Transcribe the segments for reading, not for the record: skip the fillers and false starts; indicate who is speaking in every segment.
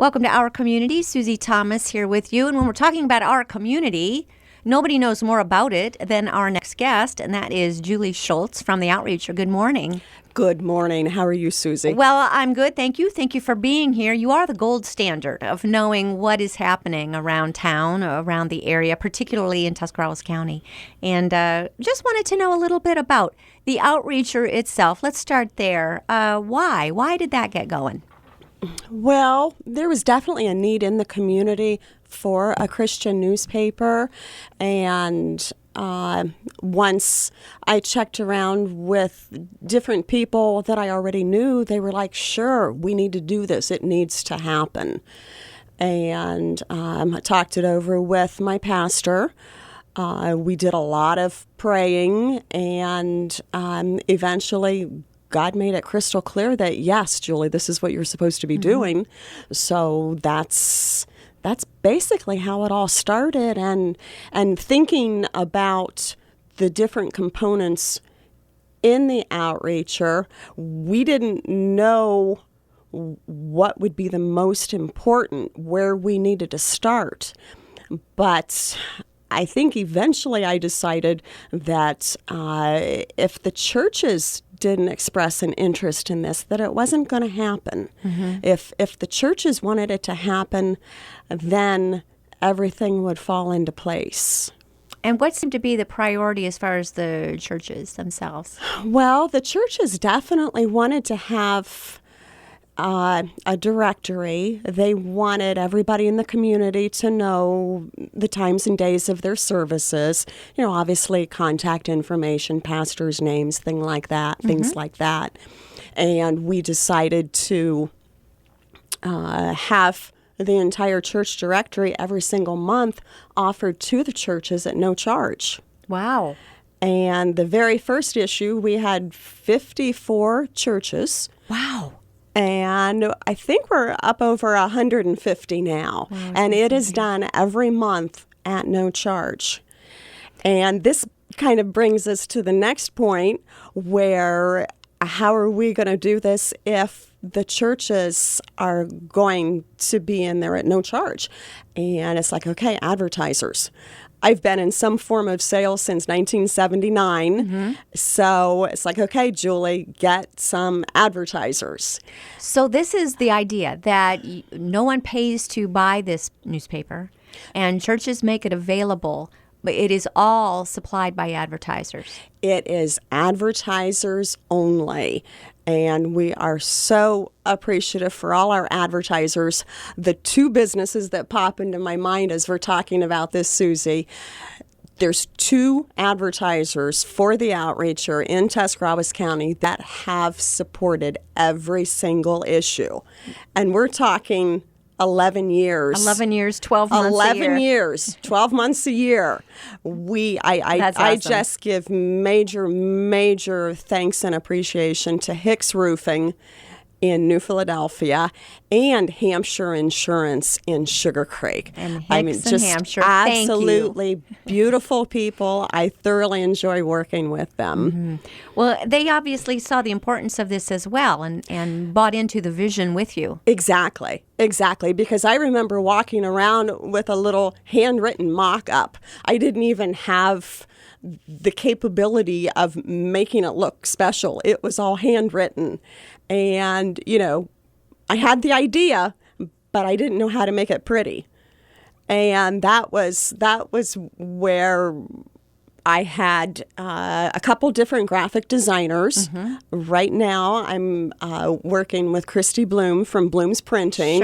Speaker 1: Welcome to Our Community. Susie Thomas here with you. And when we're talking about our community, nobody knows more about it than our next guest, and that is Julie Schultz from the Outreacher. Good morning.
Speaker 2: Good morning. How are you, Susie?
Speaker 1: Well, I'm good. Thank you. Thank you for being here. You are the gold standard of knowing what is happening around town, around the area, particularly in Tuscarawas County. And just wanted to know a little bit about the Outreacher itself. Let's start there. Why? Why did that get going?
Speaker 2: Well, there was definitely a need in the community for a Christian newspaper, and once I checked around with different people that I already knew, they were like, sure, we need to do this. It needs to happen. And I talked it over with my pastor. We did a lot of praying, and eventually God made it crystal clear that, yes, Julie, this is what you're supposed to be doing. So that's basically how it all started. And thinking about the different components in the Outreacher, we didn't know what would be the most important, where we needed to start. But I think eventually I decided that if the churches didn't express an interest in this, that it wasn't going to happen. If the churches wanted it to happen, then everything would fall into place.
Speaker 1: And what seemed to be the priority as far as the churches themselves?
Speaker 2: Well, the churches definitely wanted to have a directory. They wanted everybody in the community to know the times and days of their services. You know, obviously contact information, pastors' names, things like that. And we decided to have the entire church directory every single month offered to the churches at no charge.
Speaker 1: Wow.
Speaker 2: And the very first issue, we had 54 churches.
Speaker 1: Wow.
Speaker 2: And I think we're up over 150 now. Wow, and it is done every month at no charge. And this kind of brings us to the next point where how are we going to do this if the churches are going to be in there at no charge? And it's like, okay, advertisers. I've been in some form of sales since 1979. So it's like, okay, Julie, get some advertisers.
Speaker 1: So this is the idea that no one pays to buy this newspaper, and churches make it available, but it is all supplied by advertisers.
Speaker 2: It is advertisers only. And we are so appreciative for all our advertisers. The two businesses that pop into my mind as we're talking about this, Susie, there's two advertisers for the Outreacher in Tuscarawas County that have supported every single issue. And we're talking 11 years.
Speaker 1: 11 years, 12 months
Speaker 2: 11
Speaker 1: a year.
Speaker 2: years, 12 months a year.
Speaker 1: That's awesome.
Speaker 2: I just give major thanks and appreciation to Hicks Roofing in New Philadelphia and Hampshire Insurance in Sugar Creek.
Speaker 1: And Hicks and Hampshire,
Speaker 2: absolutely beautiful people. I thoroughly enjoy working with them.
Speaker 1: Well, they obviously saw the importance of this as well and bought into the vision with you.
Speaker 2: Exactly, because I remember walking around with a little handwritten mock-up. I didn't even have the capability of making it look special. It was all handwritten. And, you know, I had the idea, but I didn't know how to make it pretty. And that was where I had a couple different graphic designers. Right now, I'm working with Christy Bloom from Bloom's Printing,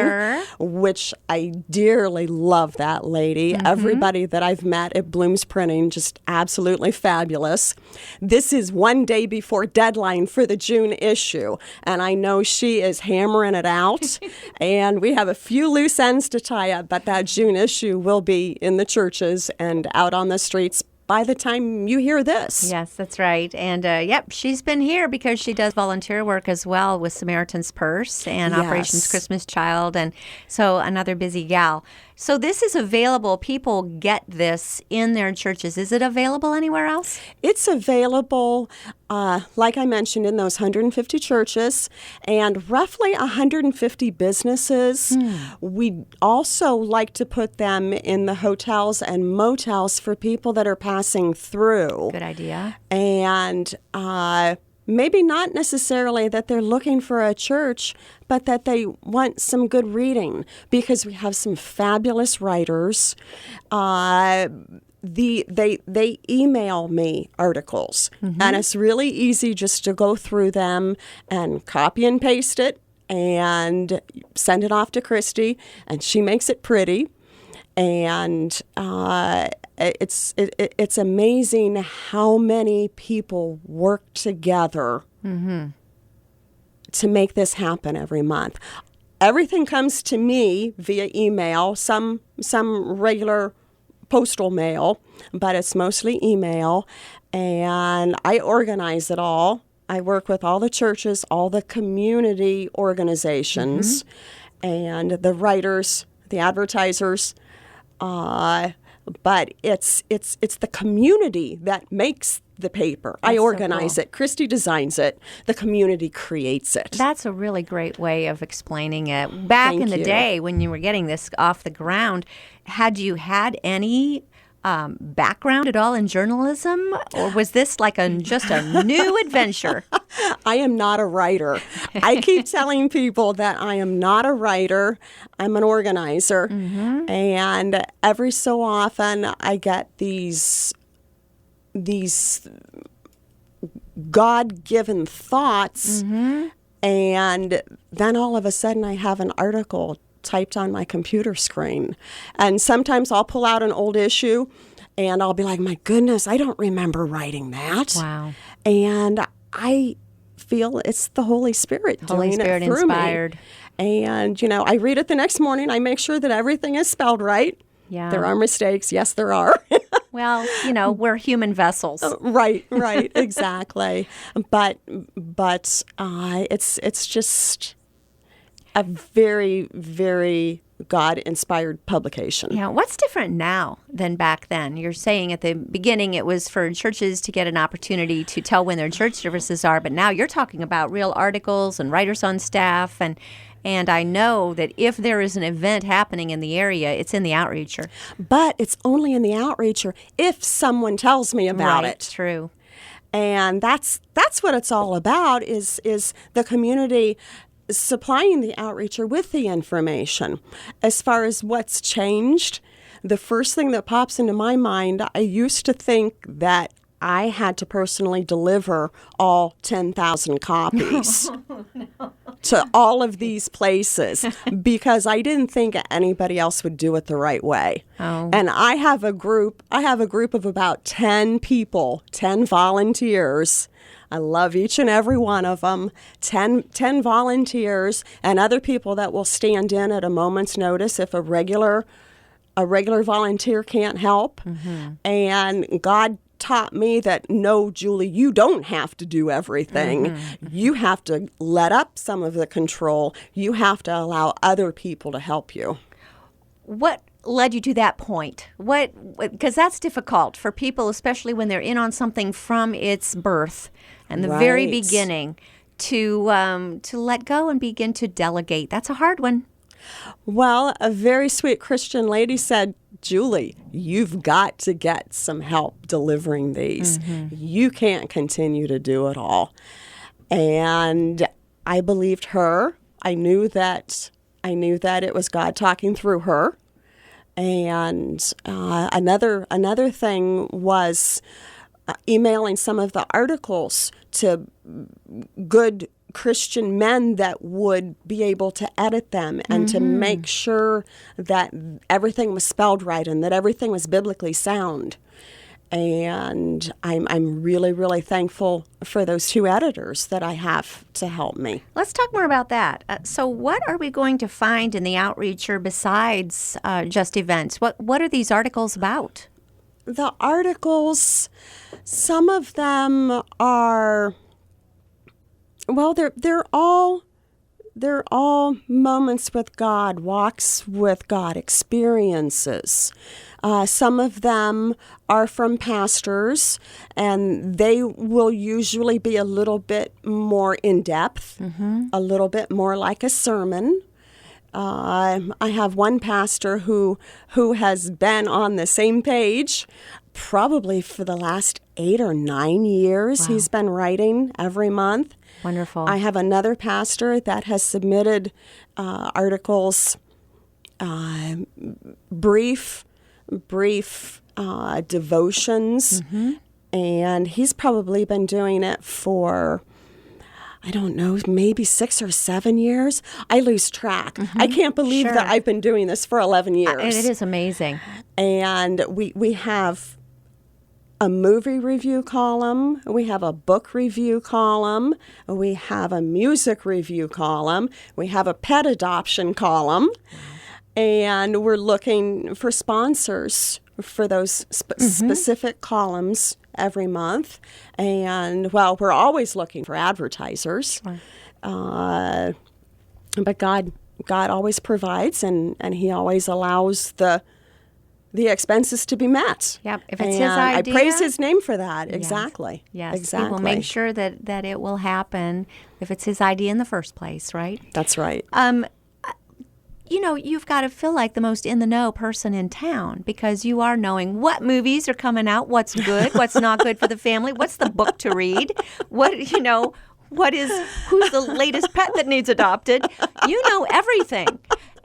Speaker 2: which I dearly love that lady. Everybody that I've met at Bloom's Printing, just absolutely fabulous. This is one day before deadline for the June issue, and I know she is hammering it out. And we have a few loose ends to tie up, but that June issue will be in the churches and out on the streets by the time you hear this.
Speaker 1: Yes, that's right. And she's been here because she does volunteer work as well with Samaritan's Purse and Operations Christmas Child, and so another busy gal. So this is available. People get this in their churches. Is it available anywhere else?
Speaker 2: It's available, like I mentioned, in those 150 churches and roughly 150 businesses. We also like to put them in the hotels and motels for people that are passing through.
Speaker 1: Good idea.
Speaker 2: And maybe not necessarily that they're looking for a church, but that they want some good reading, because we have some fabulous writers. They email me articles, and it's really easy just to go through them and copy and paste it and send it off to Christy, and she makes it pretty. And it's amazing how many people work together to make this happen every month. Everything comes to me via email, some regular postal mail, but it's mostly email, and I organize it all. I work with all the churches, all the community organizations, and the writers, the advertisers. But it's the community that makes the paper. I organize it. Christy designs it. The community creates it.
Speaker 1: That's a really great way of explaining it. Back in the day when you were getting this off the ground, had you had any background at all in journalism, or was this like just a new adventure?
Speaker 2: I am not a writer. I keep telling people that I am not a writer. I'm an organizer. And every so often I get these God-given thoughts, and then all of a sudden I have an article typed on my computer screen. And sometimes I'll pull out an old issue and I'll be like, my goodness, I don't remember writing that.
Speaker 1: Wow.
Speaker 2: And I feel it's the Holy Spirit doing it through
Speaker 1: inspired.
Speaker 2: Me. And, I read it the next morning. I make sure that everything is spelled right.
Speaker 1: Yeah.
Speaker 2: There are mistakes. Yes, there are.
Speaker 1: Well, we're human vessels.
Speaker 2: Right, exactly. But it's just a very, very God-inspired publication.
Speaker 1: Yeah. What's different now than back then? You're saying at the beginning it was for churches to get an opportunity to tell when their church services are, but now you're talking about real articles and writers on staff, and I know that if there is an event happening in the area, it's in the Outreacher.
Speaker 2: But it's only in the Outreacher if someone tells me about it.
Speaker 1: True.
Speaker 2: And that's what it's all about, is the community supplying the Outreacher with the information. As far as what's changed, the first thing that pops into my mind, I used to think that I had to personally deliver all 10,000 copies to all of these places because I didn't think anybody else would do it the right way.
Speaker 1: Oh.
Speaker 2: And I have a group of about 10 people, 10 volunteers. I love each and every one of them. 10 volunteers and other people that will stand in at a moment's notice if a regular volunteer can't help. And God taught me that, no, Julie, you don't have to do everything. You have to let up some of the control. You have to allow other people to help you.
Speaker 1: What led you to that point? Because that's difficult for people, especially when they're in on something from its birth and the very beginning, to let go and begin to delegate. That's a hard one.
Speaker 2: Well, a very sweet Christian lady said, Julie, you've got to get some help delivering these. You can't continue to do it all. And I believed her. I knew that it was God talking through her. And another thing was emailing some of the articles to good Christian men that would be able to edit them and to make sure that everything was spelled right and that everything was biblically sound. And I'm really, really thankful for those two editors that I have to help me.
Speaker 1: Let's talk more about that. So what are we going to find in the Outreacher besides just events? What are these articles about?
Speaker 2: The articles, some of them are, well, they're all they're all moments with God, walks with God, experiences. Some of them are from pastors, and they will usually be a little bit more in depth, a little bit more like a sermon. I have one pastor who has been on the same page probably for the last 8 or 9 years.
Speaker 1: Wow.
Speaker 2: He's been writing every month.
Speaker 1: Wonderful.
Speaker 2: I have another pastor that has submitted articles, brief devotions, and he's probably been doing it for, I don't know, maybe 6 or 7 years. I lose track. I can't believe
Speaker 1: Sure.
Speaker 2: that I've been doing this for 11 years.
Speaker 1: And it is amazing.
Speaker 2: And we have a movie review column, we have a book review column, we have a music review column, we have a pet adoption column, and we're looking for sponsors for those specific columns every month. And, well, we're always looking for advertisers.
Speaker 1: Sure.
Speaker 2: But God always provides, and He always allows the expenses to be met.
Speaker 1: Yep. If it's
Speaker 2: And
Speaker 1: His idea,
Speaker 2: I praise His name for that.
Speaker 1: Yes.
Speaker 2: Exactly.
Speaker 1: Yes.
Speaker 2: Exactly.
Speaker 1: He will make sure that it will happen if it's His idea in the first place, right?
Speaker 2: That's right.
Speaker 1: You've got to feel like the most in the know person in town because you are knowing what movies are coming out, what's good, what's not good for the family, what's the book to read, who's the latest pet that needs adopted. You know everything.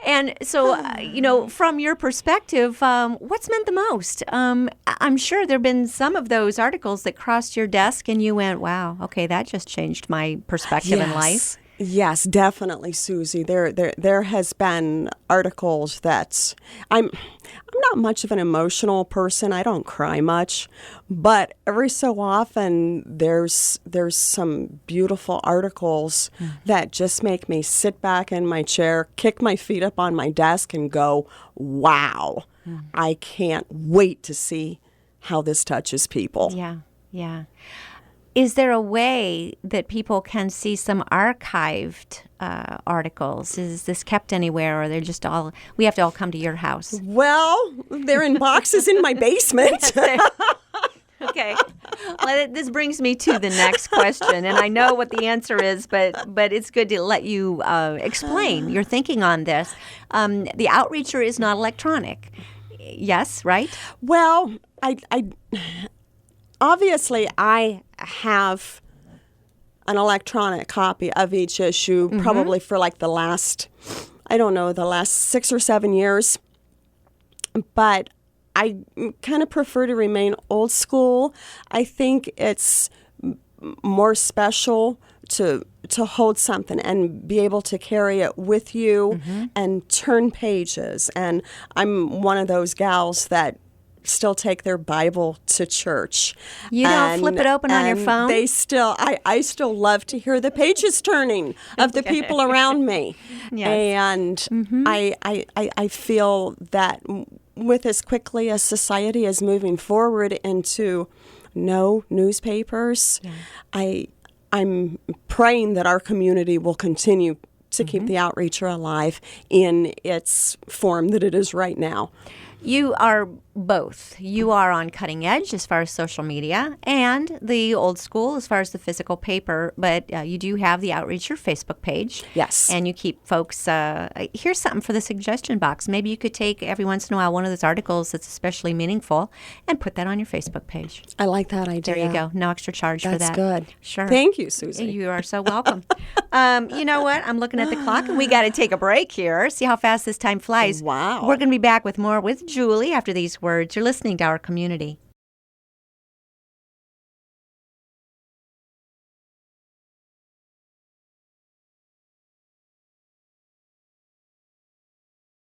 Speaker 1: And so, from your perspective, what's meant the most? I'm sure there have been some of those articles that crossed your desk and you went, wow, okay, that just changed my perspective in life.
Speaker 2: Yes, definitely, Susie. There has been articles that I'm not much of an emotional person. I don't cry much, but every so often there's some beautiful articles that just make me sit back in my chair, kick my feet up on my desk, and go, "Wow! I can't wait to see how this touches people."
Speaker 1: Yeah, yeah. Is there a way that people can see some archived articles? Is this kept anywhere, or they're just all, we have to all come to your house?
Speaker 2: Well, they're in boxes in my basement.
Speaker 1: Okay. Well, this brings me to the next question, and I know what the answer is, but it's good to let you explain your thinking on this. The Outreacher is not electronic. Yes, right?
Speaker 2: Well, I obviously I have an electronic copy of each issue, probably for like the last 6 or 7 years. But I kind of prefer to remain old school. I think it's more special to hold something and be able to carry it with you and turn pages. And I'm one of those gals that still take their Bible to church.
Speaker 1: You don't flip it open on your phone?
Speaker 2: They still, I still love to hear the pages turning of the people around me.
Speaker 1: Yes.
Speaker 2: And I feel that with as quickly as society is moving forward into no newspapers, I'm praying that our community will continue to keep the Outreacher alive in its form that it is right now.
Speaker 1: You are both. You are on cutting edge as far as social media and the old school as far as the physical paper, but you do have the Outreacher Facebook page.
Speaker 2: Yes.
Speaker 1: And you keep folks, here's something for the suggestion box. Maybe you could take every once in a while one of those articles that's especially meaningful and put that on your Facebook page.
Speaker 2: I like that idea.
Speaker 1: There you go. No extra charge for that.
Speaker 2: That's good.
Speaker 1: Sure.
Speaker 2: Thank you, Susie.
Speaker 1: You are so welcome. You know what? I'm looking at the clock, and we got to take a break here. See how fast this time flies.
Speaker 2: Wow.
Speaker 1: We're going to be back with more with Julie after these words. You're listening to Our Community.